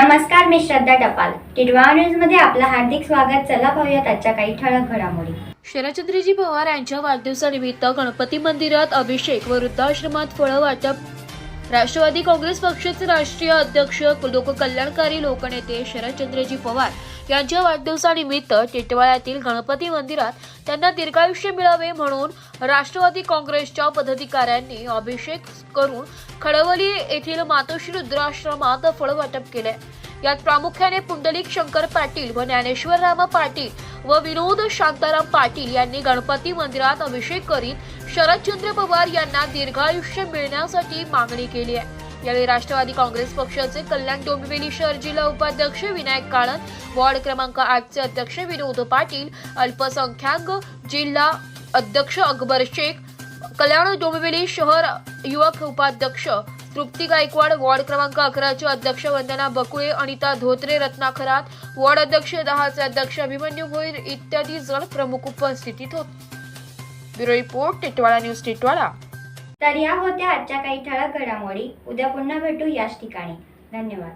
नमस्कार, मी श्रद्धा टपाल. टिडवाळा न्यूज मध्ये आपलं हार्दिक स्वागत. चला पाहूयात आजच्या काही ठळक घडामोडी. शरदचंद्रजी पवार यांच्या वाढदिवसानिमित्त गणपती मंदिरात अभिषेक व वृद्धाश्रमात फळं वाटप. राष्ट्रवादी काँग्रेस पक्षाचे राष्ट्रीय अध्यक्ष लोककल्याणकारी लोकनेते शरदचंद्रजी पवार यांच्या वाढदिवसानिमित्त टिटवाळ्यातील गणपती मंदिरात त्यांना दीर्घायुष्य मिळावे म्हणून राष्ट्रवादी काँग्रेसच्या पदाधिकाऱ्यांनी अभिषेक करून खडवली येथील मातोश्री रुद्राश्रमात फळ वाटप केले. यात प्रामुख्याने पुंडलिक शंकर पाटील व ज्ञानेश्वर राम पाटील व विनोद शांताराम पाटील यांनी गणपती मंदिरात अभिषेक करीत शरदचंद्र पवार यांना दीर्घायुष्य मिळण्यासाठी मागणी केली आहे. यावेळी राष्ट्रवादी काँग्रेस पक्षाचे कल्याण डोंबिवली शहर जिल्हा उपाध्यक्ष विनायक काळन, वॉर्ड क्रमांक 8 चे अध्यक्ष विनोद पाटील, अल्पसंख्याक जिल्हा अध्यक्ष अकबर शेख, कल्याण डोंबिवली शहर युवक उपाध्यक्ष तृप्ती गायकवाड, वॉर्ड क्रमांक 11 चे अध्यक्ष वंदना बकुळे, अनिता धोत्रे, रत्ना खरात, वॉर्ड अध्यक्ष 10 चे अध्यक्ष अभिमन्यू भोईर इत्यादी जण प्रमुख उपस्थितीत होते. Bureau report, Titwala news, Titwala. तर या होत्या आजच्या काही ठळक घडामोडी. उद्या पुन्हा भेटू याच ठिकाणी. धन्यवाद.